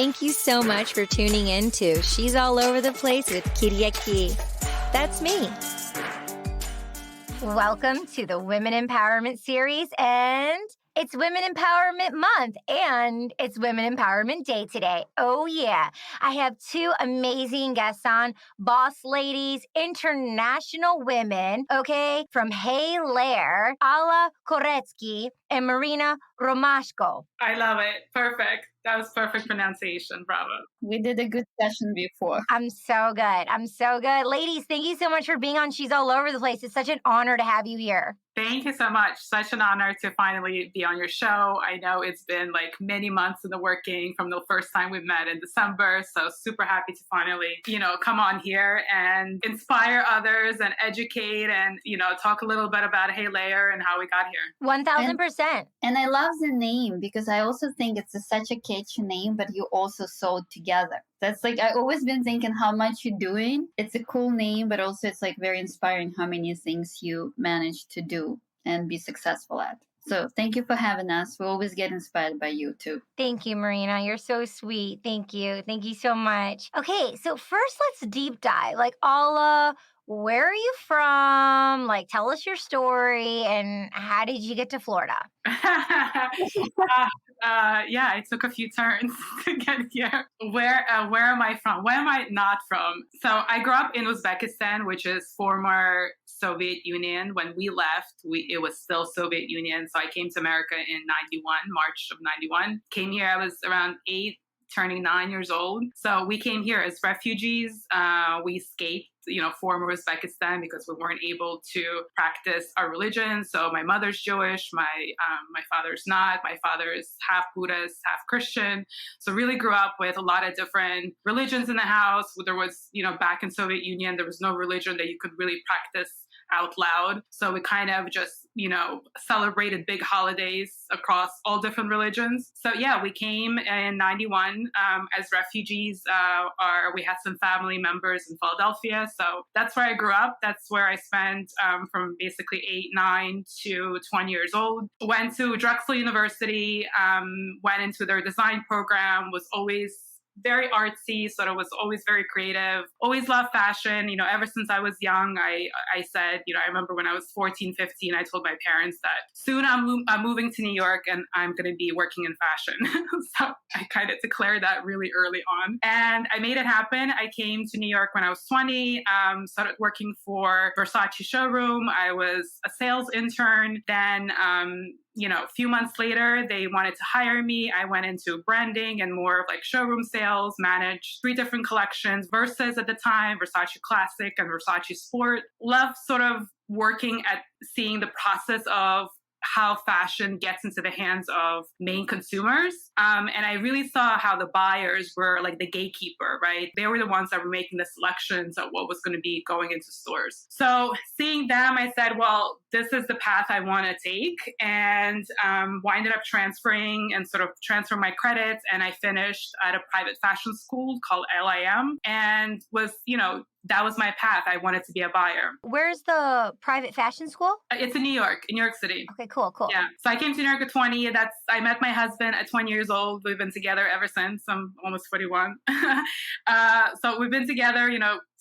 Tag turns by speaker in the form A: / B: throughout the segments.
A: Thank you so much for tuning in to She's All Over the Place with Katie. That's me.
B: Welcome to the Women Empowerment Series, and it's Women Empowerment Month, and it's Women Empowerment Day today. Oh, yeah. I have two amazing guests on, boss ladies, international women, okay, from Layer, Alla Koretsky and Marina Romashko.
C: I love it. Perfect. That was perfect pronunciation. Bravo.
D: We did a good session before.
B: I'm so good. Ladies, thank you so much for being on She's All Over the Place. It's such an honor to have you here.
C: Thank you so much. Such an honor to finally be on your show. I know it's been like many months in the working from the first time we met in December. So super happy to finally, come on here and inspire others and educate and, talk a little bit about Layer and how we got here.
B: 1000%.
D: And I love the name because I also think it's such a catchy name, but you also sold together. That's like, I always been thinking how much you're doing. It's a cool name, but also it's like very inspiring how many things you managed to do and be successful at. So thank you for having us. We always get inspired by you too.
B: Thank you, Marina. You're so sweet. Thank you. Thank you so much. Okay, so first let's deep dive. Like, Alla, where are you from? Like, tell us your story and how did you get to Florida?
C: Yeah, I took a few turns to get here. Where am I from? Where am I not from? So I grew up in Uzbekistan, which is former Soviet Union. When we left, it was still Soviet Union. So I came to America in 91, March of 91. Came here, I was around 8, turning 9 years old. So we came here as refugees. We escaped, former Uzbekistan because we weren't able to practice our religion. So my mother's Jewish, my father's not. My father is half Buddhist, half Christian. So really grew up with a lot of different religions in the house. There was, back in Soviet Union, there was no religion that you could really practice out loud. So we kind of just, celebrated big holidays across all different religions. So yeah, we came in 91 as refugees. We had some family members in Philadelphia. So that's where I grew up. That's where I spent from basically 8, 9 to 20 years old. Went to Drexel University, went into their design program, was always very artsy, sort of was always very creative, always loved fashion. Ever since I was young, I said, I remember when I was 14, 15, I told my parents that soon I'm moving to New York and I'm going to be working in fashion. So I kind of declared that really early on. And I made it happen. I came to New York when I was 20, started working for Versace showroom. I was a sales intern. Then, a few months later, they wanted to hire me. I went into branding and more of like showroom sales, managed 3 different collections, Versace at the time, Versace Classic and Versace Sport. Loved sort of working at seeing the process of how fashion gets into the hands of main consumers. And I really saw how the buyers were like the gatekeeper, right? They were the ones that were making the selections of what was going to be going into stores. So seeing them, I said, well, this is the path I want to take, and winded up transferring and sort of transfer my credits. And I finished at a private fashion school called LIM and was, that was my path. I wanted to be a buyer.
B: Where's the private fashion school?
C: It's in New York City.
B: Okay, cool.
C: Yeah. So I came to New York at 20. I met my husband at 20 years old. We've been together ever since. I'm almost 41. So we've been together,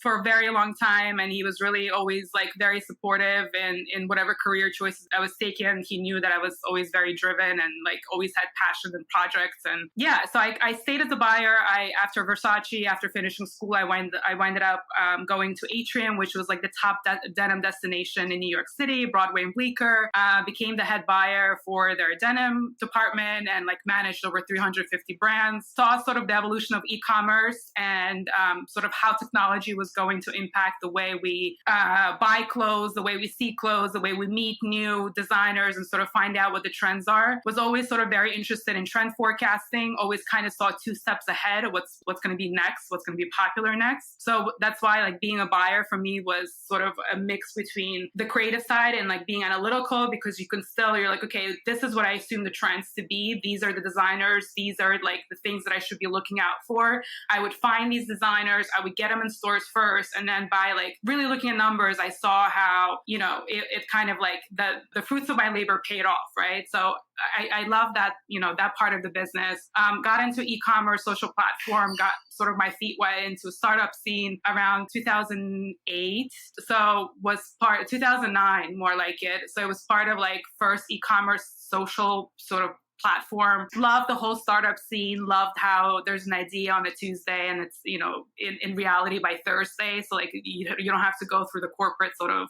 C: for a very long time. And he was really always like very supportive in whatever career choices I was taking. He knew that I was always very driven and like always had passion and projects. And yeah, so I stayed as a buyer. After Versace, after finishing school, I winded up going to Atrium, which was like the top denim destination in New York City, Broadway and Bleecker. Became the head buyer for their denim department and like managed over 350 brands. Saw sort of the evolution of e-commerce and sort of how technology was going to impact the way we buy clothes, the way we see clothes, the way we meet new designers and sort of find out what the trends are. Was always sort of very interested in trend forecasting, always kind of saw 2 steps ahead of what's going to be next, what's going to be popular next. So that's why like being a buyer for me was sort of a mix between the creative side and like being analytical, because you're like, okay, this is what I assume the trends to be. These are the designers. These are like the things that I should be looking out for. I would find these designers. I would get them in stores first. And then by like really looking at numbers, I saw how, it kind of like the fruits of my labor paid off, right? So I love that, that part of the business. Got into e-commerce, social platform, got sort of my feet wet into startup scene around 2008. So was part 2009, more like it. So it was part of like first e-commerce social sort of platform. Loved the whole startup scene. Loved how there's an idea on a Tuesday and it's, in reality by Thursday. So like you don't have to go through the corporate sort of,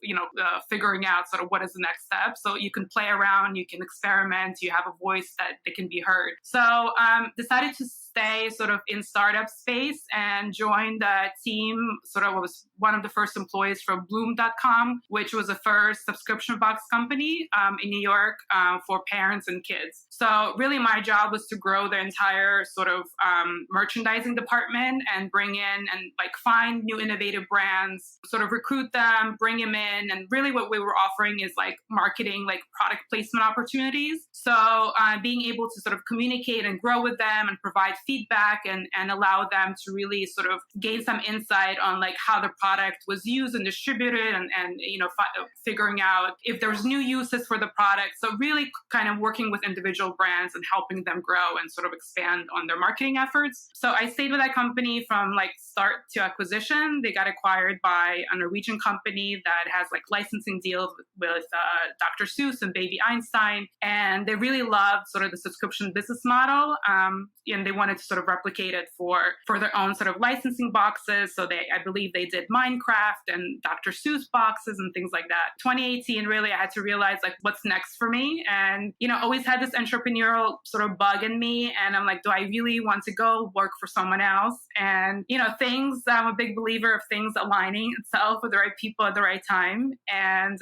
C: figuring out sort of what is the next step. So you can play around, you can experiment, you have a voice that can be heard. So decided to stay sort of in startup space and joined the team, sort of was one of the first employees from Bloom.com, which was the first subscription box company in New York for parents and kids. So really my job was to grow the entire sort of merchandising department and bring in and like find new innovative brands, sort of recruit them, bring them in. And really what we were offering is like marketing, like product placement opportunities. So being able to sort of communicate and grow with them and provide feedback and allow them to really sort of gain some insight on like how the product was used and distributed and figuring out if there's new uses for the product. So really kind of working with individual brands and helping them grow and sort of expand on their marketing efforts. So I stayed with that company from like start to acquisition. They got acquired by a Norwegian company that has like licensing deals with Dr. Seuss and Baby Einstein. And they really loved sort of the subscription business model. And they wanted to sort of replicate it for their own sort of licensing boxes. So I believe they did Minecraft and Dr. Seuss boxes and things like that. 2018, really, I had to realize like what's next for me. And, always had this entrepreneurial sort of bug in me. And I'm like, do I really want to go work for someone else? And, I'm a big believer of things aligning itself with the right people at the right time. And,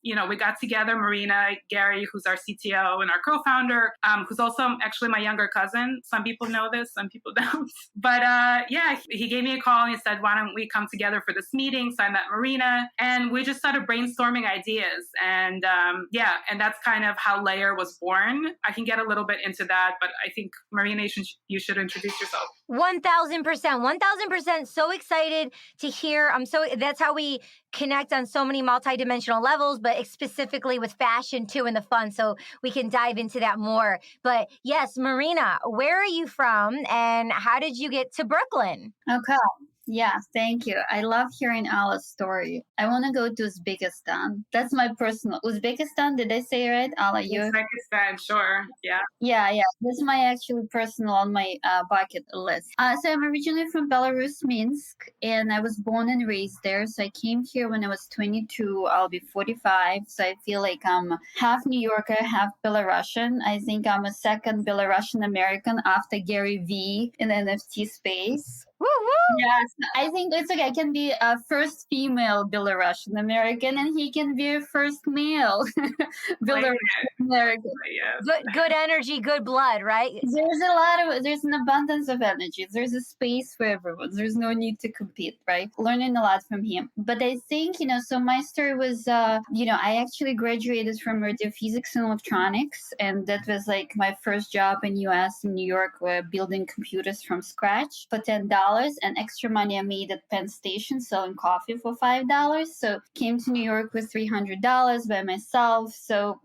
C: we got together, Marina, Gary, who's our CTO and our co-founder, who's also actually my younger cousin. Some people know this, some people don't. But he gave me a call and he said, why don't we come together for this meeting? So I met Marina and we just started brainstorming ideas. And and that's kind of how Layer was born. I can get a little bit into that, but I think Marina, you should introduce yourself.
B: 1,000%. So excited to hear. That's how we connect on so many multidimensional levels, but specifically with fashion too and the fun. So we can dive into that more. But yes, Marina, where are you from and how did you get to Brooklyn?
D: Okay. Yeah, thank you. I love hearing Alla's story. I want to go to Uzbekistan. That's my personal Uzbekistan. Did I say it right, Alla?
C: Uzbekistan, sure. Yeah.
D: Yeah. That's my actually personal on my bucket list. So I'm originally from Belarus, Minsk, and I was born and raised there. So I came here when I was 22. I'll be 45. So I feel like I'm half New Yorker, half Belarusian. I think I'm a second Belarusian American after Gary V in the NFT space.
B: Woo-woo!
D: Yes, I think it's okay. I can be a first female Belarusian American, and he can be a first male Belarusian American.
B: Good energy, good blood, right?
D: There's an abundance of energy. There's a space for everyone. There's no need to compete, right? Learning a lot from him. But I think, so my story was, I actually graduated from radio physics and electronics, and that was like my first job in US in New York, where building computers from scratch for $10. And extra money I made at Penn Station selling coffee for $5. So came to New York with $300 by myself. So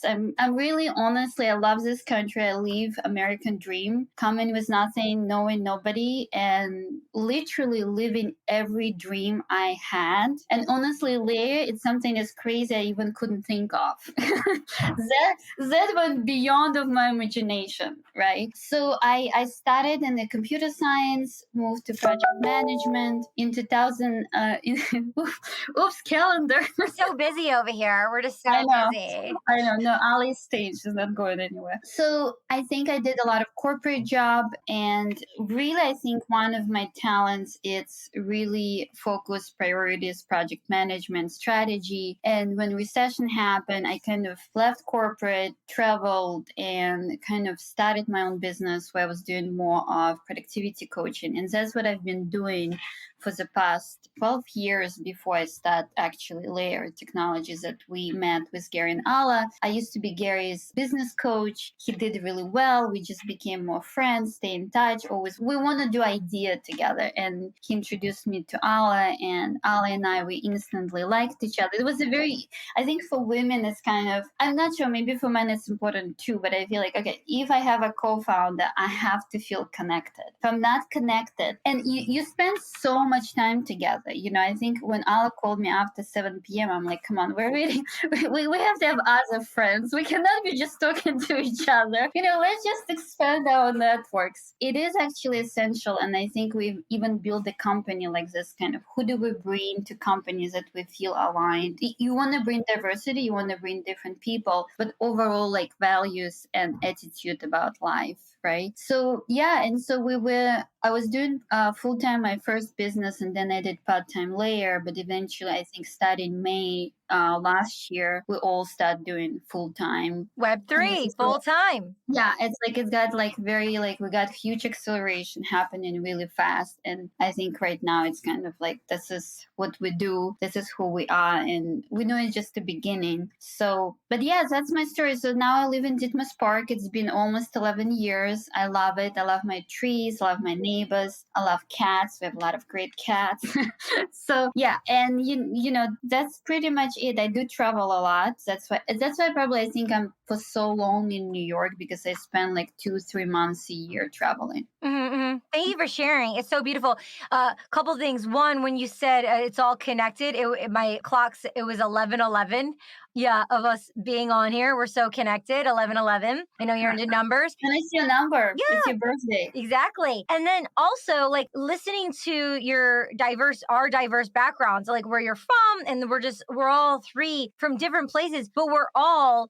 D: I'm really, honestly, I love this country. I live American dream, coming with nothing, knowing nobody, and literally living every dream I had. And honestly, Layer, it's something that's crazy I even couldn't think of. that went beyond of my imagination, right? So I started in the computer science, moved to project management in 2000. Oops, calendar.
B: We're so busy over here. We're just so busy.
D: I know. No, Ali's stage is not going anywhere. So I think I did a lot of corporate job, and really I think one of my talents is really focus priorities, project management, strategy. And when recession happened, I kind of left corporate, traveled, and kind of started my own business where I was doing more of productivity coaching. And that's what I've been doing for the past 12 years before I start actually Layer Technologies that we met with Gary and Alla. I used to be Gary's business coach. He did really well. We just became more friends, stay in touch. Always, we want to do idea together. And he introduced me to Alla, and Alla and I, we instantly liked each other. It was a very, I think for women, it's kind of, I'm not sure, maybe for men it's important too, but I feel like, okay, if I have a co-founder, I have to feel connected. If I'm not connected, and you spend so much time together, I think when Alla called me after 7 p.m., I'm like, come on, we're really, we have to have other friends. We cannot be just talking to each other. Let's just expand our networks. It is actually essential. And I think we've even built a company like this kind of, who do we bring to companies that we feel aligned? You want to bring diversity, you want to bring different people, but overall like values and attitude about life, right? So yeah, and so I was doing full-time my first business, and then I did part-time Layer, but eventually I think starting May last year, we all start doing full-time.
B: Web3, full-time.
D: Yeah, it's got like very like we got huge acceleration happening really fast. And I think right now it's kind of like this is what we do, this is who we are, and we know it's just the beginning. So but yes, that's my story. So now I live in Ditmas Park. It's been almost 11 years. I love it. I love my trees, I love my neighbors, I love cats. We have a lot of great cats. So yeah, and you know that's pretty much it. I do travel a lot. That's why probably I think I'm for so long in New York, because I spend like 2-3 months a year traveling.
B: Thank you for sharing. It's so beautiful. Couple things. One, when you said it's all connected, my clocks, it was 11:11. Yeah, of us being on here. We're so connected. 11:11. I know you're into numbers.
D: And it's your number.
B: Yeah.
D: It's your birthday.
B: Exactly. And then also like listening to our diverse backgrounds, like where you're from, and we're all three from different places, but we're all,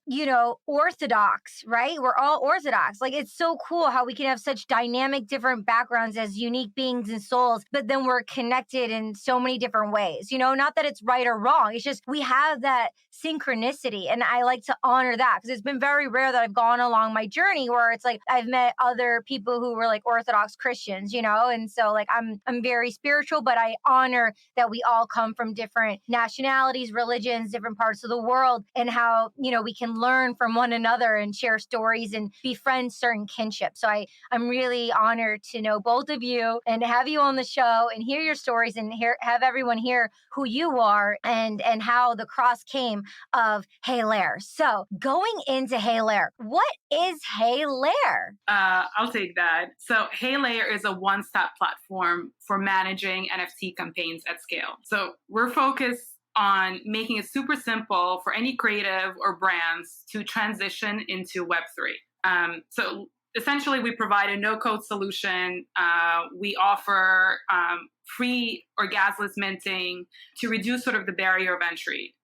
B: Orthodox, right? We're all Orthodox. Like it's so cool how we can have such dynamic different backgrounds as unique beings and souls, but then we're connected in so many different ways. Not that it's right or wrong. It's just we have that synchronicity. And I like to honor that, because it's been very rare that I've gone along my journey where it's like I've met other people who were like Orthodox Christians, and so like I'm very spiritual, but I honor that we all come from different nationalities, religions, different parts of the world, and how we can learn from one another and share stories and befriend certain kinship. So I'm really honored to know both of you and have you on the show and hear your stories and have everyone hear who you are and how the cross came of Hey Layer. So going into Hey Layer, what is Hey Layer?
C: I'll take that. So Hey Layer is a one-stop platform for managing NFT campaigns at scale. So we're focused on making it super simple for any creative or brands to transition into Web3. So essentially, we provide a no-code solution. We offer free or gasless minting to reduce sort of the barrier of entry.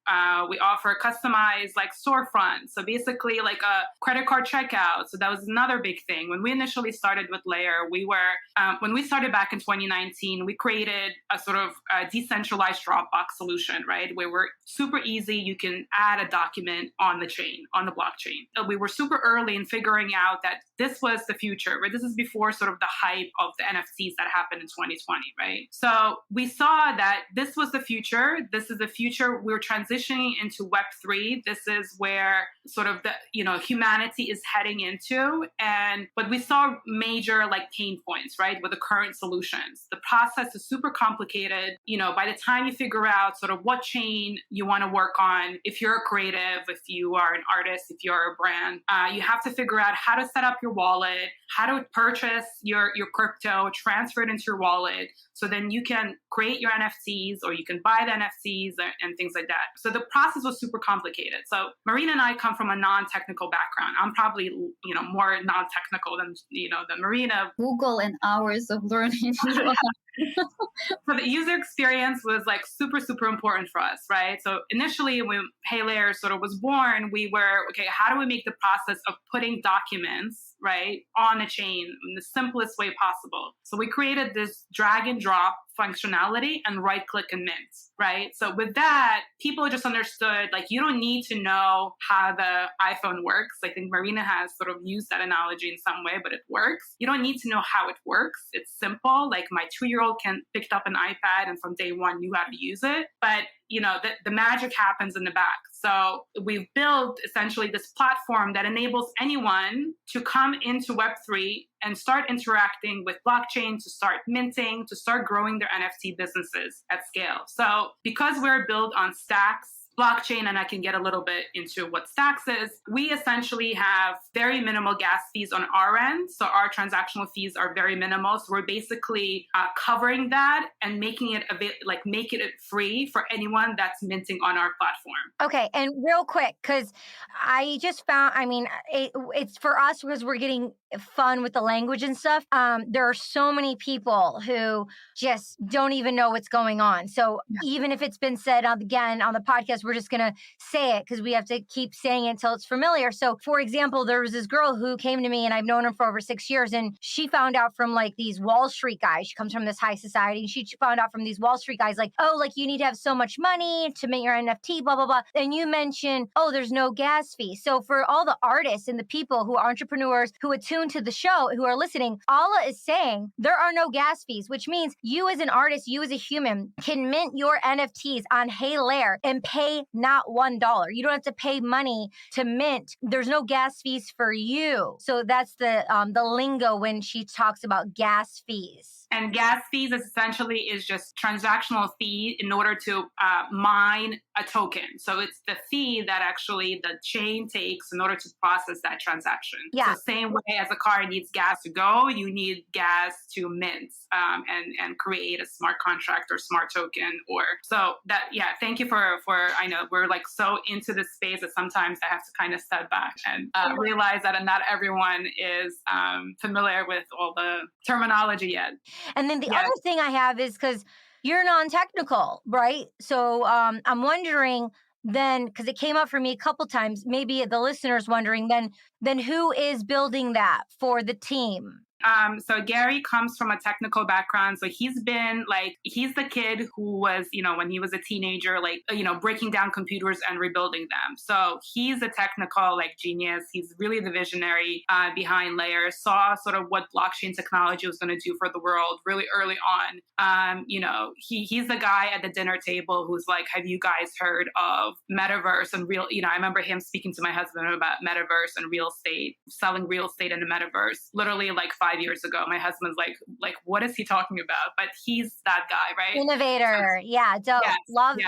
C: We offer customized like storefronts. So basically like a credit card checkout. So that was another big thing. When we initially started with Layer, when we started back in 2019, we created a sort of decentralized Dropbox solution, right? Where we're super easy. You can add a document on the chain, on the blockchain. We were super early in figuring out that this was the future, right? This is before sort of the hype of the NFTs that happened in 2020, right? So we saw that this was the future. This is the future. We're transitioning into Web3. This is where sort of the, humanity is heading into. But we saw major like pain points, right? With the current solutions. The process is super complicated. By the time you figure out sort of what chain you want to work on, if you're a creative, if you are an artist, if you're a brand, you have to figure out how to set up your wallet, how to purchase your crypto, transfer it into your wallet. So then you can create your NFTs or you can buy the NFTs and things like that. So the process was super complicated. So Marina and I come from a non-technical background. I'm probably, more non-technical than Marina.
D: Google and hours of learning.
C: So the user experience was like super, super important for us, right? So initially when Hey Layer sort of was born, we were, okay, how do we make the process of putting documents, right, on a chain in the simplest way possible? So we created this drag and drop functionality and right click and mint, right? So with that, people just understood, like, you don't need to know how the iPhone works. I think Marina has sort of used that analogy in some way, but it works. You don't need to know how it works. It's simple. Like, my 2-year-old picked up an iPad and from day one knew how to use it. But the magic happens in the back. So we've built essentially this platform that enables anyone to come into Web3 and start interacting with blockchain, to start minting, to start growing their NFT businesses at scale. So because we're built on Stacks, blockchain, and I can get a little bit into what Stacks is, we essentially have very minimal gas fees on our end. So our transactional fees are very minimal. So we're basically covering that and making it free for anyone that's minting on our platform.
B: Okay, and real quick, because I just found, it's for us because we're getting fun with the language and stuff. There are so many people who just don't even know what's going on. So even if it's been said again on the podcast, we're just going to say it because we have to keep saying it until it's familiar. So for example, there was this girl who came to me and I've known her for over 6 years, and she found out from like these Wall Street guys. She comes from this high society, and she found out from these Wall Street guys like, oh, like you need to have so much money to mint your NFT, blah, blah, blah. And you mentioned, oh, there's no gas fee. So for all the artists and the people who are entrepreneurs who attune to the show, who are listening, Alla is saying there are no gas fees, which means you as an artist, you as a human can mint your NFTs on Hey Layer and pay not $1. You don't have to pay money to mint. There's no gas fees for you. So that's the lingo when she talks about gas fees.
C: And gas fees is just transactional fee in order to mine a token. So it's the fee that actually the chain takes in order to process that transaction.
B: Yeah.
C: So same way as a car needs gas to go, you need gas to mint and create a smart contract or smart token. Thank you for I know we're like so into this space that sometimes I have to kind of step back and realize that not everyone is familiar with all the terminology yet.
B: And then the other thing I have is because you're non-technical, right? So I'm wondering then, because it came up for me a couple times, maybe the listeners wondering then who is building that for the team?
C: So Gary comes from a technical background. So he's the kid who was, when he was a teenager, breaking down computers and rebuilding them. So he's a technical genius. He's really the visionary behind Layer, saw sort of what blockchain technology was going to do for the world really early on. He's the guy at the dinner table who's like, have you guys heard of Metaverse and I remember him speaking to my husband about Metaverse and real estate, selling real estate in the Metaverse, literally 5 years ago. My husband's like, what is he talking about? But he's that guy, right?
B: Innovator. Yeah, dope.
C: Yes,
B: Love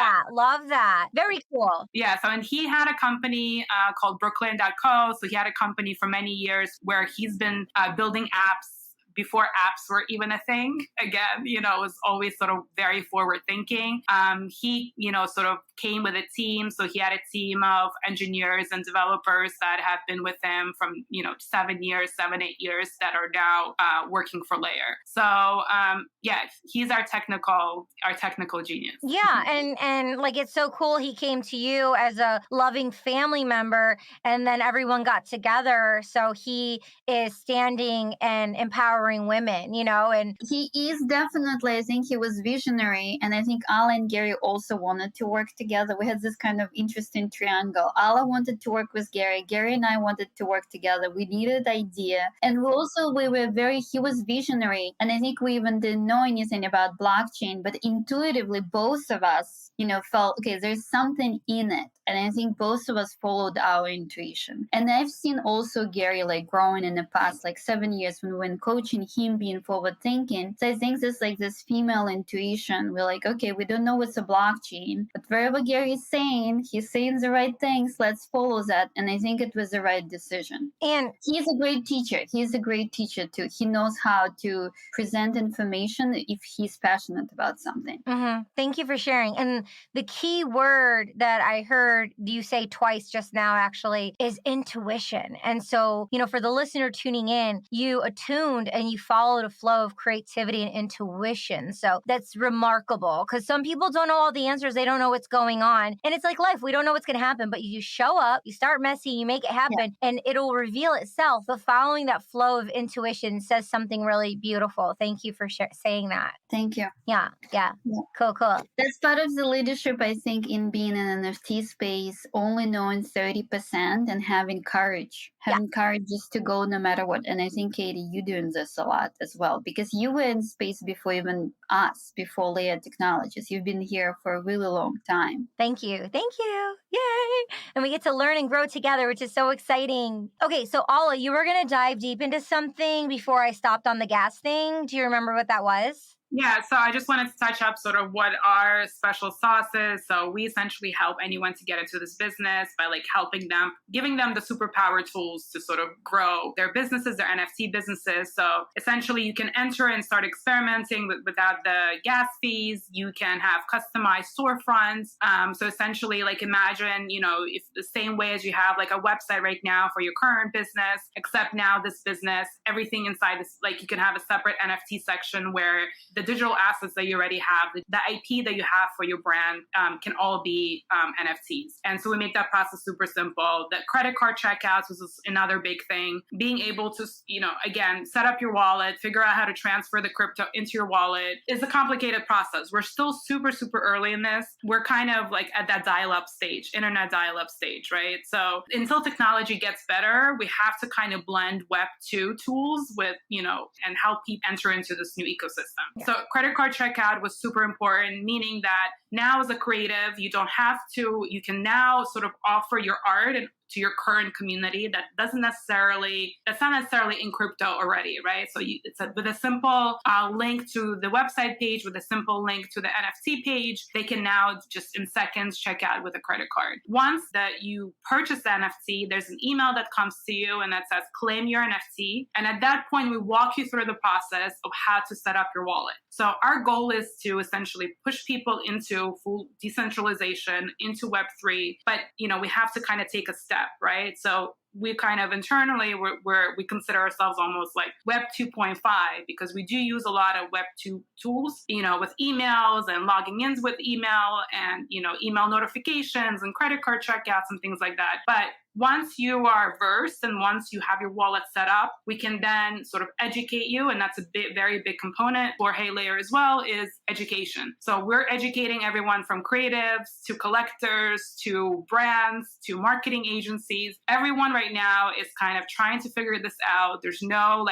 B: that. Very cool.
C: Yeah. So, and he had a company called Brooklyn.co. So he had a company for many years where he's been building apps before apps were even a thing. Again, it was always sort of very forward thinking. He, sort of came with a team. So he had a team of engineers and developers that have been with him from, 7, 8 years that are now working for Layer. So he's our technical genius.
B: Yeah. And it's so cool. He came to you as a loving family member, and then everyone got together. So he is standing and empowering women, and
D: he is definitely, I think he was visionary, and I think Alla and Gary also wanted to work together. We had this kind of interesting triangle. Alla wanted to work with Gary and I wanted to work together. We needed idea, and he was visionary, and I think we even didn't know anything about blockchain, but intuitively both of us felt, okay, there's something in it. And I think both of us followed our intuition. And I've seen also Gary growing in the past 7 years when coaching him being forward thinking. So I think this female intuition. We're like, okay, we don't know what's a blockchain, but wherever Gary is saying, he's saying the right things, let's follow that. And I think it was the right decision.
B: And
D: he's a great teacher. He's a great teacher too. He knows how to present information if he's passionate about something.
B: Thank you for sharing. And the key word that I heard heard you say twice just now actually is intuition. And so, for the listener tuning in, you attuned and you followed a flow of creativity and intuition. So that's remarkable because some people don't know all the answers. They don't know what's going on. And it's like life. We don't know what's going to happen, but you show up, you start messy, you make it happen, and it'll reveal itself. But following that flow of intuition says something really beautiful. Thank you for saying that.
D: Thank you.
B: Yeah. Cool.
D: That's part of the leadership, I think, in being in an NFT space, only knowing 30% and having courage. Courage just to go no matter what. And I think, Katie, you're doing this a lot as well, because you were in space before even us, before Layer Technologies. You've been here for a really long time.
B: Thank you. Yay. And we get to learn and grow together, which is so exciting. Okay, so Alla, you were going to dive deep into something before I stopped on the gas thing. Do you remember what that was?
C: Yeah, so I just wanted to touch up sort of what our special sauce is. So we essentially help anyone to get into this business by helping them, giving them the superpower tools to sort of grow their businesses, their NFT businesses. So essentially you can enter and start experimenting without the gas fees. You can have customized storefronts. So essentially imagine, if the same way as you have a website right now for your current business, except now this business, everything inside is you can have a separate NFT section where the digital assets that you already have, the IP that you have for your brand can all be NFTs. And so we make that process super simple. The credit card checkouts was another big thing. Being able to, again, set up your wallet, figure out how to transfer the crypto into your wallet is a complicated process. We're still super, super early in this. We're kind of at that dial-up stage, internet dial-up stage, right? So until technology gets better, we have to kind of blend Web2 tools with, and help people enter into this new ecosystem. Yeah. So credit card checkout was super important, meaning that now as a creative, you can now sort of offer your art to your current community that's not necessarily in crypto already, right? So with a simple link to the website page, with a simple link to the NFT page, they can now just in seconds check out with a credit card. Once that you purchase the NFT, there's an email that comes to you and that says claim your NFT. And at that point, we walk you through the process of how to set up your wallet. So our goal is to essentially push people into full decentralization, into Web3, but we have to kind of take a step, right? So we kind of internally, we consider ourselves almost like Web 2.5 because we do use a lot of Web 2 tools, with emails and logging in with email and, email notifications and credit card checkouts and things like that. But once you are versed and once you have your wallet set up, we can then sort of educate you. And that's a very big component for Hey Layer as well is education. So we're educating everyone from creatives to collectors to brands to marketing agencies. Everyone right now is kind of trying to figure this out. There's no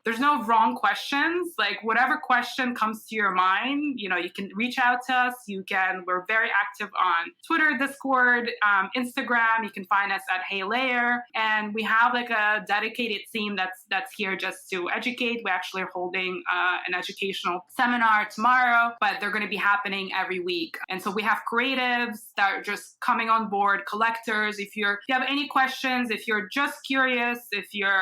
C: there's no wrong questions. Whatever question comes to your mind, you can reach out to us. We're very active on Twitter, Discord, Instagram. You can find us at Hey Layer, and we have a dedicated team that's here just to educate. We actually are holding an educational seminar tomorrow, but they're going to be happening every week. And so we have creatives that are just coming on board, collectors. If you have any questions, if you're just curious, if you've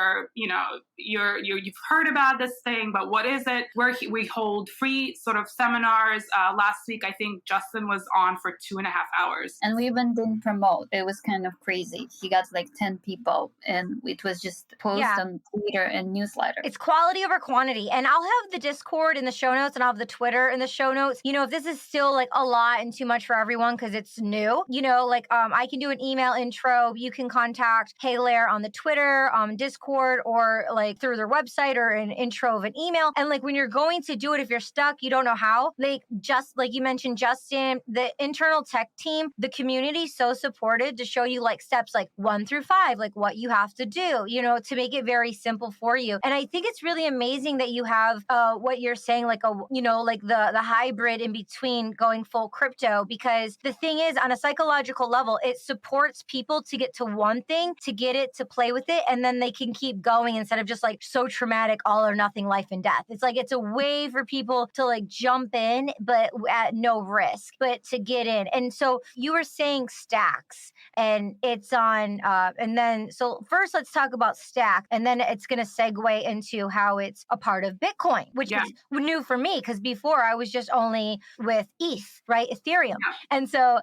C: heard about this thing, but what is it? We hold free sort of seminars. Last week, I think Justin was on for 2.5 hours.
D: And we even didn't promote. It was kind of crazy. He got 10 people and it was just post on Twitter and newsletter.
B: It's quality over quantity. And I'll have the Discord in the show notes and I'll have the Twitter in the show notes. If this is still a lot and too much for everyone because it's new, I can do an email intro. You can contact Hey Layer on the Twitter, Discord, or through their website or an intro of an email. And when you're going to do it, if you're stuck, you don't know how, just like you mentioned, Justin, the internal tech team, the community so supported to show you steps 1 through 5, what you have to do, to make it very simple for you. And I think it's really amazing that you have what you're saying, the hybrid in between going full crypto, because the thing is, on a psychological level, it supports people to get to one thing, to get it, to play with it, and then they can keep going instead of just so traumatic, all or nothing, life and death. It's it's a way for people to jump in, but at no risk, but to get in. And so you were saying stacks, and it's thoughts on, and then, so first let's talk about Stack, and then it's going to segue into how it's a part of Bitcoin, which is new for me because before I was just only with ETH, right? Ethereum. And so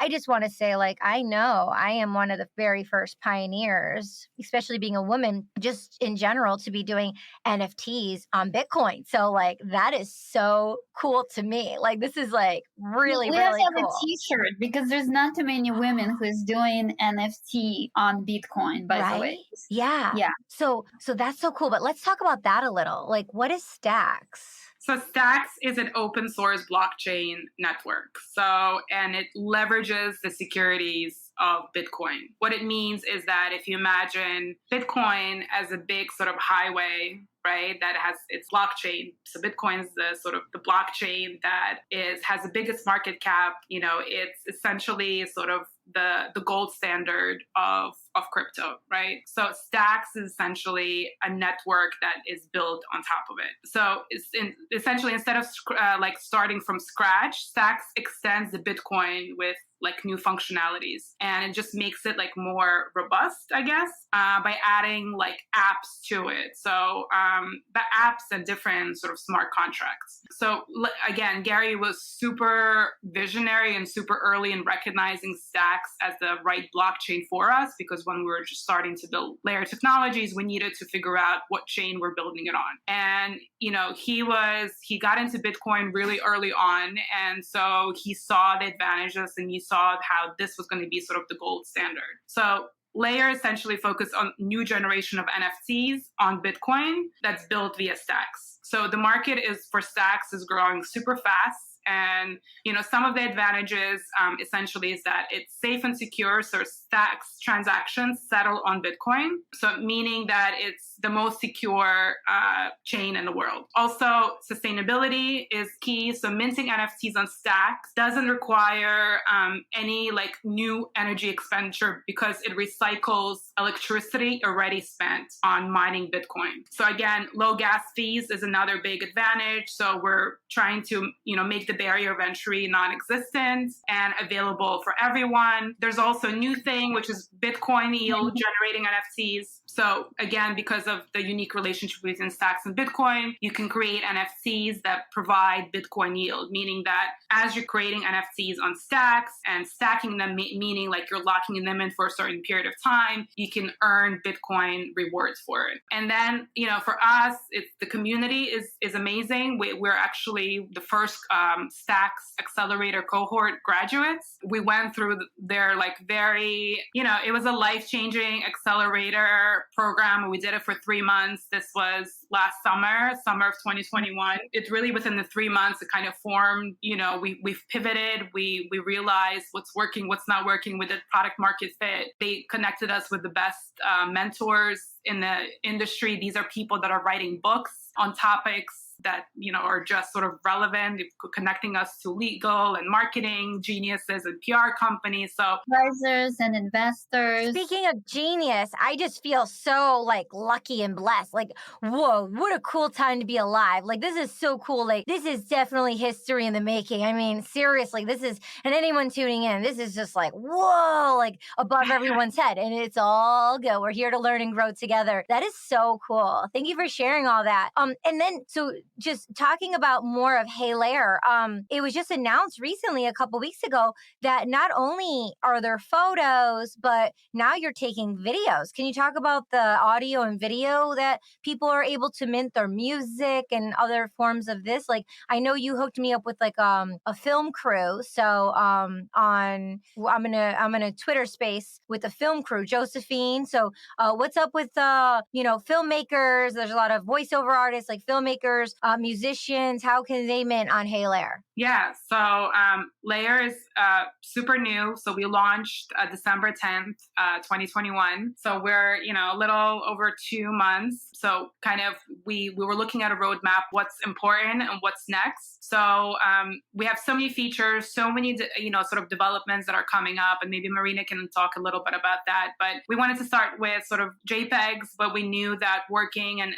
B: I just want to say, like, I know I am one of the very first pioneers, especially being a woman, just in general, to be doing NFTs on Bitcoin. So like, that is so cool to me. Like, this is like really,
D: we
B: really
D: also have
B: cool.
D: a t-shirt because there's not too many women who's doing NFT on Bitcoin, by the way.
B: Yeah. So that's so cool. But let's talk about that a little. Like, what is Stacks?
C: So Stacks is an open source blockchain network. And it leverages the securities of Bitcoin. What it means is that if you imagine Bitcoin as a big sort of highway, right, that has its blockchain. So Bitcoin is the sort of the blockchain that has the biggest market cap. It's essentially sort of the gold standard of crypto, right? So Stacks is essentially a network that is built on top of it. So essentially, instead of like starting from scratch, Stacks extends the Bitcoin with like new functionalities, and it just makes it like more robust, I guess, by adding like apps to it. So the apps and different sort of smart contracts. So again, Gary was super visionary and super early in recognizing Stacks as the right blockchain for us, because when we were just starting to build Layer Technologies, we needed to figure out what chain we're building it on. And he got into Bitcoin really early on, and so he saw the advantages and he saw how this was going to be sort of the gold standard. So Layer essentially focused on new generation of NFTs on Bitcoin that's built via Stacks. So the market for Stacks is growing super fast. And, some of the advantages essentially is that it's safe and secure. So Stacks transactions settle on Bitcoin. So meaning that it's the most secure chain in the world. Also, sustainability is key. So minting NFTs on Stacks doesn't require any like new energy expenditure because it recycles electricity already spent on mining Bitcoin. So again, low gas fees is another big advantage. So we're trying to, make the barrier of entry non-existent and available for everyone. There's also a new thing, which is Bitcoin yield generating NFTs. So again, because of the unique relationship between Stacks and Bitcoin, you can create NFTs that provide Bitcoin yield, meaning that as you're creating NFTs on Stacks and stacking them, meaning like you're locking them in for a certain period of time, you can earn Bitcoin rewards for it. And then, for us, the community is amazing. We're actually the first Stacks Accelerator cohort graduates. We went through their like very, it was a life-changing accelerator program. We did it for 3 months. This was last summer of 2021. It's really within the 3 months it kind of formed, we've pivoted. We realized what's working, what's not working with the product market fit. They connected us with the best mentors in the industry. These are people that are writing books on topics that, are just sort of relevant, connecting us to legal and marketing geniuses and PR companies. So
D: advisors and investors.
B: Speaking of genius, I just feel so like lucky and blessed. Like, whoa, what a cool time to be alive. Like, this is so cool. Like, this is definitely history in the making. I mean, seriously, and anyone tuning in, this is just like, whoa, like above everyone's head. And it's all good. We're here to learn and grow together. That is so cool. Thank you for sharing all that. And then, so just talking about more of Hey Layer, it was just announced recently, a couple weeks ago, that not only are there photos, but now you're taking videos. Can you talk about the audio and video that people are able to mint their music and other forms of this? Like, I know you hooked me up with like a film crew. So I'm gonna Twitter space with a film crew, Josephine. So what's up with filmmakers? There's a lot of voiceover artists, like filmmakers, musicians. How can they mint on Hey Layer?
C: Yeah, so Layer is super new. So we launched December 10th, 2021. So we're, a little over 2 months. So kind of we were looking at a roadmap, what's important and what's next. So we have so many features, so many, sort of developments that are coming up. And maybe Marina can talk a little bit about that. But we wanted to start with sort of JPEGs, but we knew that working and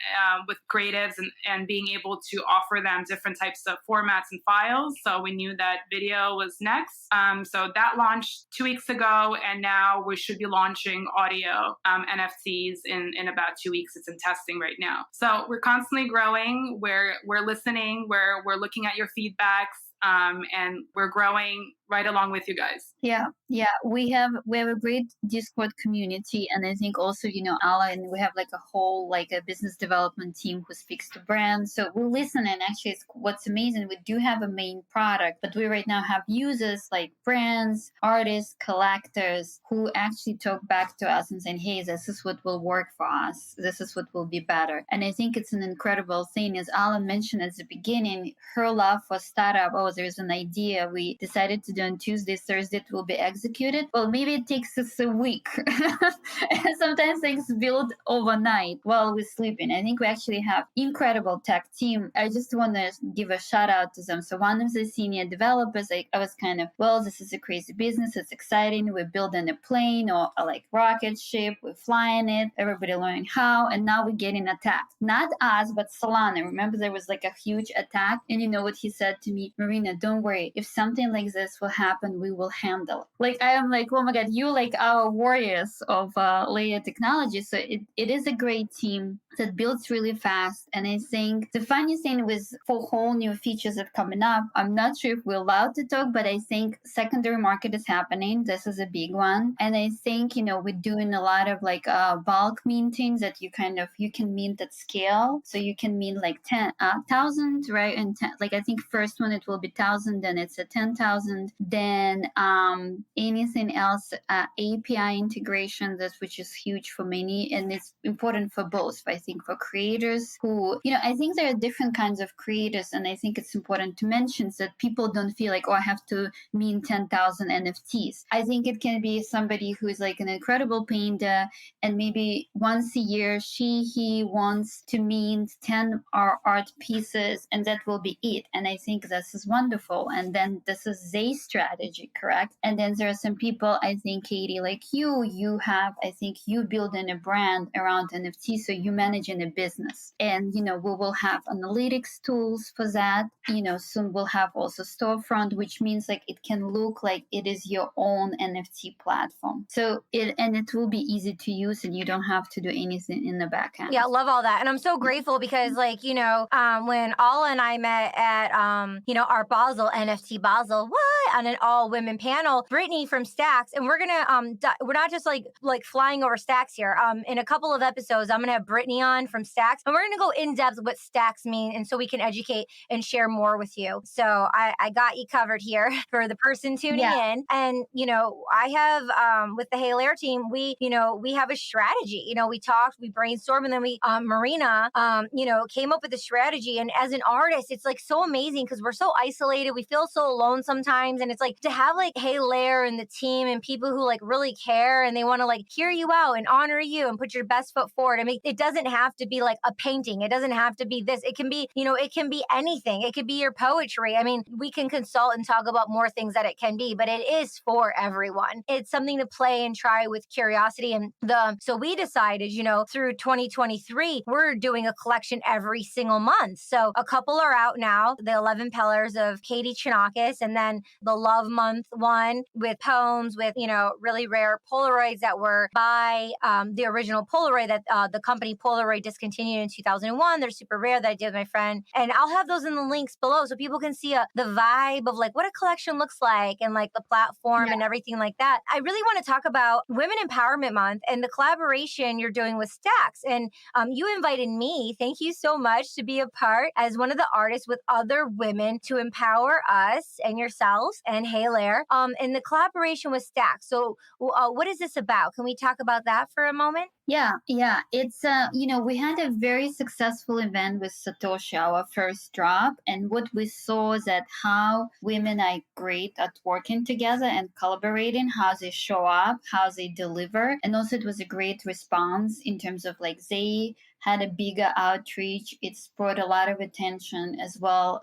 C: with creatives and being able able to offer them different types of formats and files. So we knew that video was next. So that launched 2 weeks ago, and now we should be launching audio NFTs in about 2 weeks. It's in testing right now. So we're constantly growing. We're listening. We're looking at your feedbacks. And we're growing right along with you guys.
D: Yeah. We have a great Discord community, and I think also, Alla, and we have like a whole a business development team who speaks to brands. So we listen, and actually what's amazing, we do have a main product, but we right now have users like brands, artists, collectors who actually talk back to us and saying, hey, this is what will work for us. This is what will be better. And I think it's an incredible thing. As Alla mentioned at the beginning, her love for startup, there's an idea we decided to do on Tuesday, Thursday it will be executed. Well, maybe it takes us a week. And sometimes things build overnight while we're sleeping. I think we actually have incredible tech team. I just want to give a shout out to them. So one of the senior developers, I was kind of, this is a crazy business. It's exciting. We're building a plane or a rocket ship. We're flying it. Everybody learning how. And now we're getting attacked. Not us, but Solana. Remember there was a huge attack. And you know what he said to me? Marina, don't worry. If something like this will happen, we will handle it. I am oh my God, you our warriors of Layer Technologies. So it is a great team that builds really fast. And I think the funny thing with 4 whole new features that are coming up, I'm not sure if we're allowed to talk, but I think secondary market is happening. This is a big one. And I think, we're doing a lot of bulk minting that you can mint at scale. So you can mint 10,000, right? And I think first one it will be 1,000, then it's a 10,000. Then anything else, API integration, which is huge for many, and it's important for both. I think for creators who, I think there are different kinds of creators, and I think it's important to mention that people don't feel I have to mint 10,000 NFTs. I think it can be somebody who is an incredible painter, and maybe once a year he wants to mint 10 art pieces, and that will be it. And I think this is wonderful. And then this is their strategy, correct? And then there are some people, I think, Katie, like you have, I think you building a brand around NFT, so you managing a business. And, we will have analytics tools for that. Soon we'll have also storefront, which means it can look like it is your own NFT platform. So it will be easy to use, and you don't have to do anything in the back end.
B: Yeah, I love all that. And I'm so grateful because when Alla and I met at, our Basel, NFT Basel, on an all women panel, Brittany from Stacks, and we're going to, we're not just flying over Stacks here. In a couple of episodes, I'm going to have Brittany on from Stacks, and we're going to go in depth what Stacks mean. And so we can educate and share more with you. So I got you covered here for the person tuning in. And, I have, with the Hey Layer team, we have a strategy. We talked, we brainstormed, and then we, Marina, came up with a strategy. And as an artist, it's so amazing because we're so isolated. We feel so alone sometimes. And it's to have Hey Layer and the team and people who really care and they want to hear you out and honor you and put your best foot forward. I mean, it doesn't have to be a painting. It doesn't have to be this. It can be, it can be anything. It could be your poetry. I mean, we can consult and talk about more things that it can be, but it is for everyone. It's something to play and try with curiosity. And so we decided, through 2023, we're doing a collection every single month. So a couple are out now, the 11 Pillars of Katie Chonacas, and then the Love Month one with poems with, really rare Polaroids that were by the original Polaroid that the company Polaroid discontinued in 2001. They're super rare that I did with my friend. And I'll have those in the links below so people can see the vibe of what a collection looks like and the platform and everything like that. I really want to talk about Women Empowerment Month and the collaboration you're doing with Stacks. And you invited me, thank you so much, to be a part as one of the artists with other women to empower us and yourselves and Hey Layer in the collaboration with Stacks. So what is this about? Can we talk about that for a moment?
D: Yeah. It's, we had a very successful event with Satoshi, our first drop. And what we saw is that how women are great at working together and collaborating, how they show up, how they deliver. And also it was a great response in terms of they had a bigger outreach. It's brought a lot of attention as well.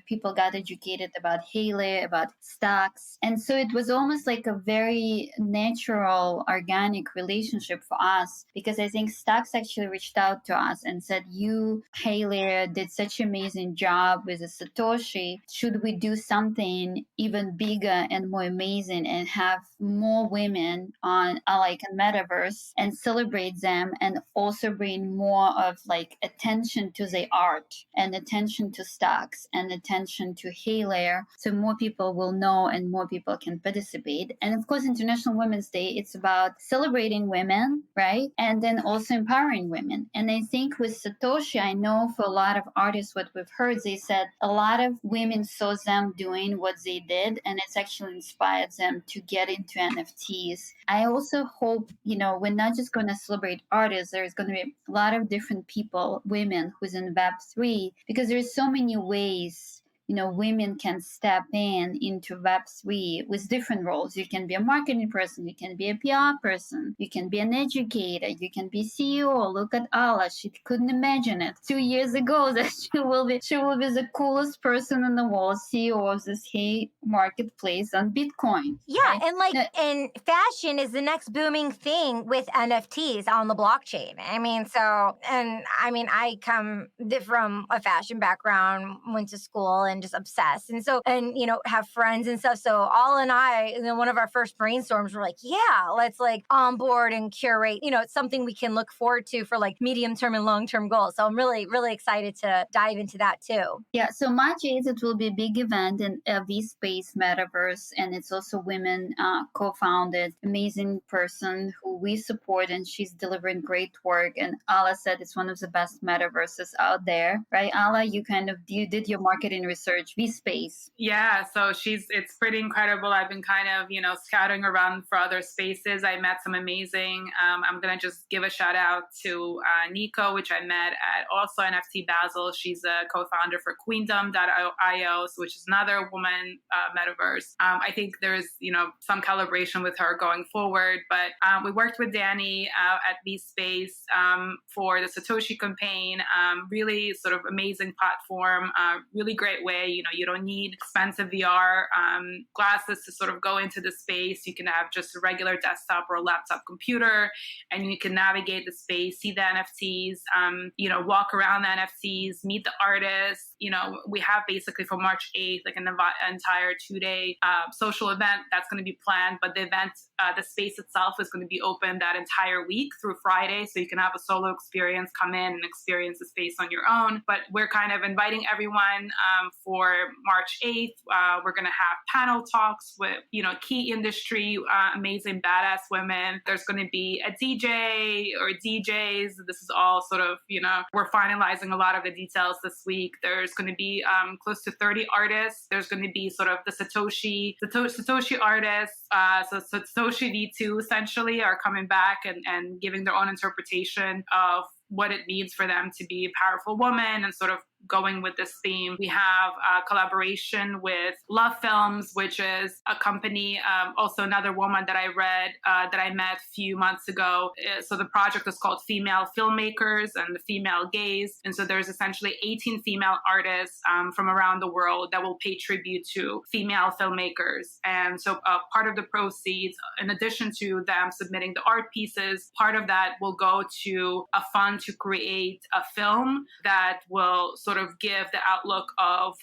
D: People got educated about Hey Layer, about Stacks. And so it was almost a very natural, organic relationship relationship for us, because I think Stacks actually reached out to us and said, you, hey Layer, did such an amazing job with the Satoshi. Should we do something even bigger and more amazing and have more women on like a Metaverse and celebrate them, and also bring more of like attention to the art and attention to Stacks and attention to Hey Layer, so more people will know and more people can participate. And of course, International Women's Day, it's about celebrating women, right? And then also empowering women. And I think with Satoshi, I know for a lot of artists, what we've heard, they said a lot of women saw them doing what they did, and it's actually inspired them to get into NFTs. I also hope, we're not just going to celebrate artists. There's going to be a lot of different people, women within Web3, because there's so many ways women can step into Web3 with different roles. You can be a marketing person, you can be a PR person, you can be an educator, you can be CEO. Look at Alla. She couldn't imagine it 2 years ago that she will be the coolest person in the world, CEO of this marketplace on Bitcoin.
B: Yeah,
D: right?
B: and fashion is the next booming thing with NFTs on the blockchain. I come from a fashion background, went to school and just obsessed. And have friends and stuff. So All and I, one of our first brainstorms were like, yeah, let's onboard and curate, it's something we can look forward to for medium term and long term goals. So I'm really, really excited to dive into that too.
D: Yeah. So March 8th, it will be a big event in V-Space Metaverse. And it's also women co-founded, amazing person who we support, and she's delivering great work. And Alla said it's one of the best metaverses out there, right? Alla, you did your marketing research, V-Space.
C: Yeah, so it's pretty incredible. I've been kind of, scouting around for other spaces. I met some amazing, I'm going to just give a shout out to Nico, which I met at also NFT Basel. She's a co-founder for Queendom.io, which is another woman metaverse. I think there's, some calibration with her going forward, but we worked with Danny at V-Space for the Satoshi campaign. Really sort of amazing platform, really great way. You don't need expensive VR glasses to sort of go into the space. You can have just a regular desktop or a laptop computer, and you can navigate the space, see the NFTs, walk around the NFTs, meet the artists. We have basically for March 8th, an entire 2-day social event that's going to be planned, but the event, the space itself is going to be open that entire week through Friday. So you can have a solo experience, come in and experience the space on your own. But we're kind of inviting everyone for March 8th. We're going to have panel talks with, key industry, amazing badass women. There's going to be a DJ or DJs. This is all sort of, we're finalizing a lot of the details this week. There's going to be close to 30 artists. There's going to be sort of the Satoshi artists. So Satoshi V2 essentially are coming back and giving their own interpretation of what it means for them to be a powerful woman and sort of going with this theme. We have a collaboration with Love Films, which is a company, also another woman that I met a few months ago. So the project is called Female Filmmakers and the Female Gaze. And so there's essentially 18 female artists from around the world that will pay tribute to female filmmakers. And so part of the proceeds, in addition to them submitting the art pieces, part of that will go to a fund to create a film that will sort of give the outlook of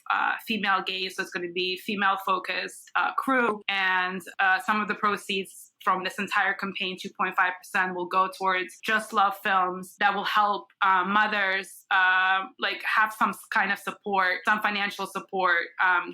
C: female gaze. So it's going to be female-focused crew, and some of the proceeds from this entire campaign, 2.5%, will go towards Just Love Films that will help mothers have some kind of support, some financial support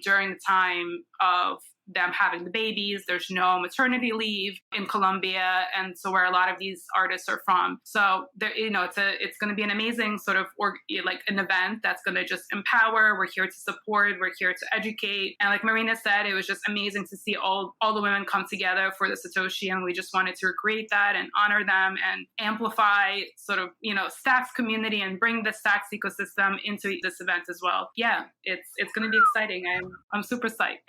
C: during the time of them having the babies. There's no maternity leave in Colombia, and so where a lot of these artists are from. So there, it's going to be an amazing sort of an event that's going to just empower. We're here to support. We're here to educate. And like Marina said, it was just amazing to see all the women come together for the Satoshi, and we just wanted to recreate that and honor them and amplify sort of Stacks community and bring the Stacks ecosystem into this event as well. Yeah, it's going to be exciting. I'm super psyched.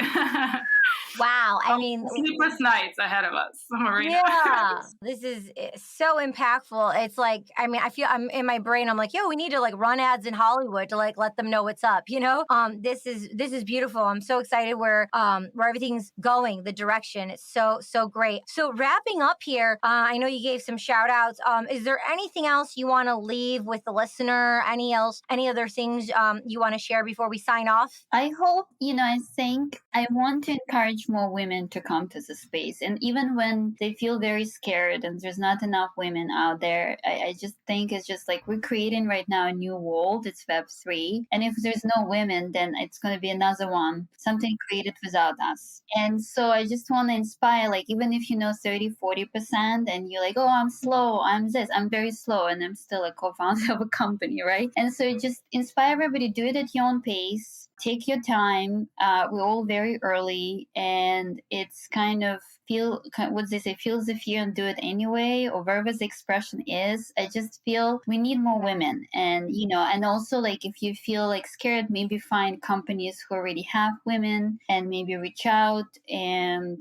B: Wow. I mean,
C: Sleepless nights ahead of us, Marina.
B: yeah, this is so impactful. It's like, I mean, I feel I'm in my brain. I'm like, yo, we need to like run ads in Hollywood to like let them know what's up. This is beautiful. I'm so excited where everything's going, the direction. It's so great. So wrapping up here, I know you gave some shout outs. Is there anything else you want to leave with the listener? Any other things you want to share before we sign off?
D: I hope, I think I want to encourage more women to come to the space. And even when they feel very scared and there's not enough women out there, I just think it's just like we're creating right now a new world. It's Web3. And if there's no women, then it's going to be another one, something created without us. And so I just want to inspire, like, even if you know 30-40% and you're like, oh, I'm slow, I'm very slow, and I'm still a co-founder of a company, right? And so just inspire everybody, do it at your own pace. Take your time. We're all very early, and it's kind of feel the fear and do it anyway, or wherever the expression is. I just feel we need more women, and and also like if you feel like scared, maybe find companies who already have women and maybe reach out. And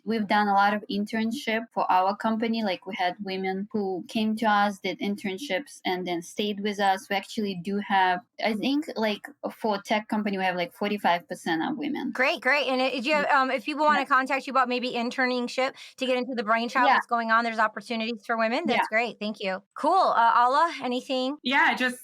D: we've done a lot of internship for our company. Like we had women who came to us, did internships, and then stayed with us. We actually do have, I think, like for tech company, we have like 45% of women.
B: Great. And if you have, if people want to contact you about maybe internship to get into the brainchild, what's going on, there's opportunities for women. That's great. Thank you. Cool. Alla, anything?
C: Yeah, just,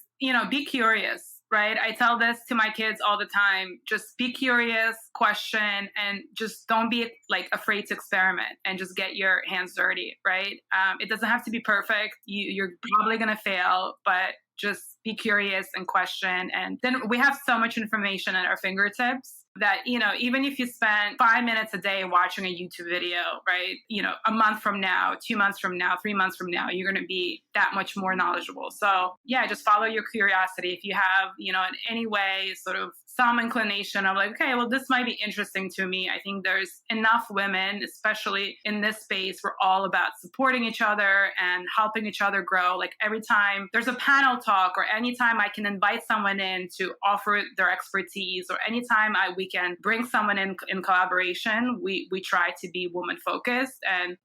C: be curious, right? I tell this to my kids all the time. Just be curious, question, and just don't be like afraid to experiment and just get your hands dirty, right? It doesn't have to be perfect. You're probably going to fail, but just be curious and question. And then we have so much information at our fingertips that, even if you spend 5 minutes a day watching a YouTube video, right? A month from now, 2 months from now, 3 months from now, you're going to be that much more knowledgeable. So yeah, just follow your curiosity. If you have, in any way, sort of some inclination of like, okay, well, this might be interesting to me. I think there's enough women, especially in this space. We're all about supporting each other and helping each other grow. Like every time there's a panel talk or anytime I can invite someone in to offer their expertise or anytime we can bring someone in collaboration, we try to be woman focused. And,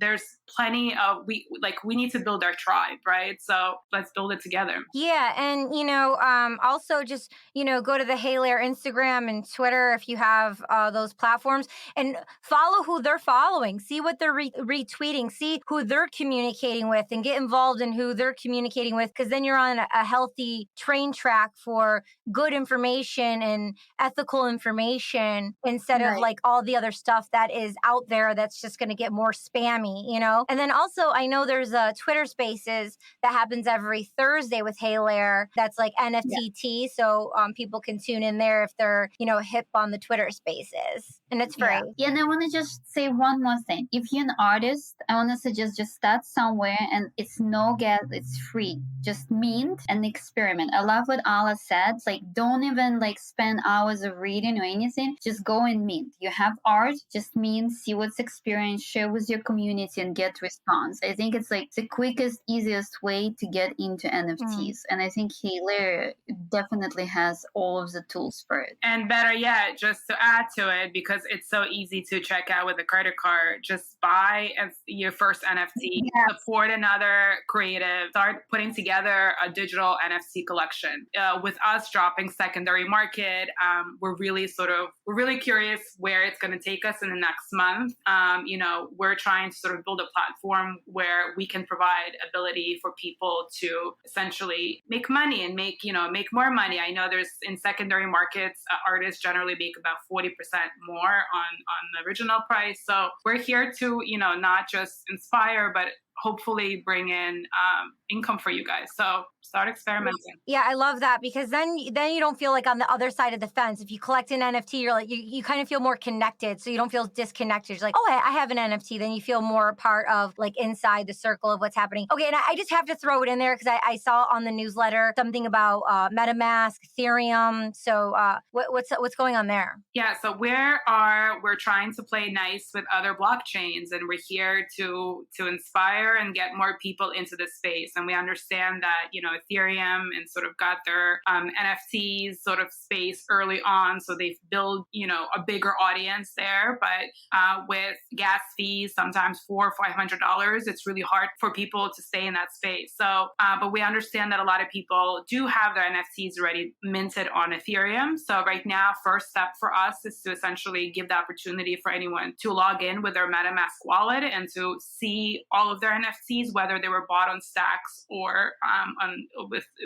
C: there's plenty of, we need to build our tribe, right? So let's build it together.
B: Yeah. And, also just, go to the Hey Layer Instagram and Twitter if you have those platforms and follow who they're following, see what they're retweeting, see who they're communicating with and get involved in who they're communicating with. Cause then you're on a healthy train track for good information and ethical information instead of like all the other stuff that is out there that's just going to get more spammy, And then also I know there's a Twitter Spaces that happens every Thursday with Hey Layer. That's like NFTT. So people can tune in there if they're, hip on the Twitter Spaces, and it's free.
D: Yeah, and I want to just say one more thing. If you're an artist, I want to suggest just start somewhere, and it's no gas, it's free. Just mint and experiment. I love what Alla said. It's like, don't even like spend hours of reading or anything. Just go and mint. You have art, just mint, see what's experienced, share with your community and get response. I think it's like the quickest, easiest way to get into NFTs. And I think Hey Layer definitely has all of the tools for it.
C: And better yet, just to add to it, because it's so easy to check out with a credit card, just buy your first NFT, support another creative, start putting together a digital NFT collection. With us dropping secondary market, we're really curious where it's going to take us in the next month. We're trying to sort of build a platform where we can provide ability for people to essentially make money and make more money. I know there's in secondary markets, artists generally make about 40% more on the original price. So we're here to, not just inspire, but hopefully bring in income for you guys. So start experimenting.
B: Yeah, I love that, because then you don't feel like on the other side of the fence. If you collect an NFT, you're like, you kind of feel more connected. So you don't feel disconnected. You're like, oh, I have an NFT. Then you feel more part of like inside the circle of what's happening. Okay, and I just have to throw it in there because I saw on the newsletter something about MetaMask, Ethereum. So what's going on there?
C: Yeah, so we're trying to play nice with other blockchains, and we're here to inspire better and get more people into the space. And we understand that, Ethereum and sort of got their NFTs sort of space early on. So they've built, a bigger audience there. But with gas fees, sometimes $400 or $500, it's really hard for people to stay in that space. So, but we understand that a lot of people do have their NFTs already minted on Ethereum. So right now, first step for us is to essentially give the opportunity for anyone to log in with their MetaMask wallet and to see all of their NFTs, whether they were bought on Stacks or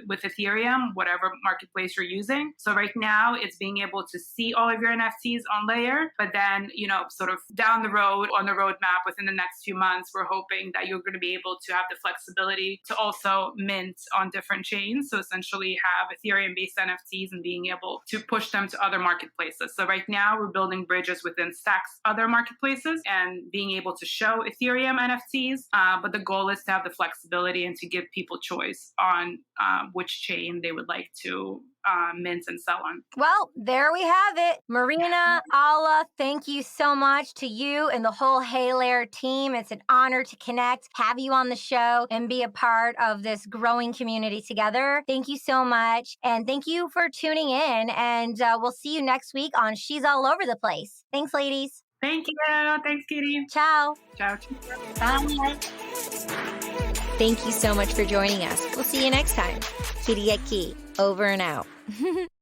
C: with Ethereum, whatever marketplace you're using. So right now, it's being able to see all of your NFTs on Layer, but then, sort of down the road on the roadmap within the next few months, we're hoping that you're going to be able to have the flexibility to also mint on different chains. So essentially have Ethereum-based NFTs and being able to push them to other marketplaces. So right now we're building bridges within Stacks other marketplaces and being able to show Ethereum NFTs. But the goal is to have the flexibility and to give people choice on which chain they would like to mint and sell on.
B: Well, there we have it. Marina, Alla, thank you so much to you and the whole Hey Layer team. It's an honor to connect, have you on the show, and be a part of this growing community together. Thank you so much. And thank you for tuning in. And we'll see you next week on She's All Over the Place. Thanks, ladies.
C: Thank you. Thanks, Katie.
B: Ciao.
C: Ciao.
D: Bye.
A: Thank you so much for joining us. We'll see you next time. Kiriaki, over and out.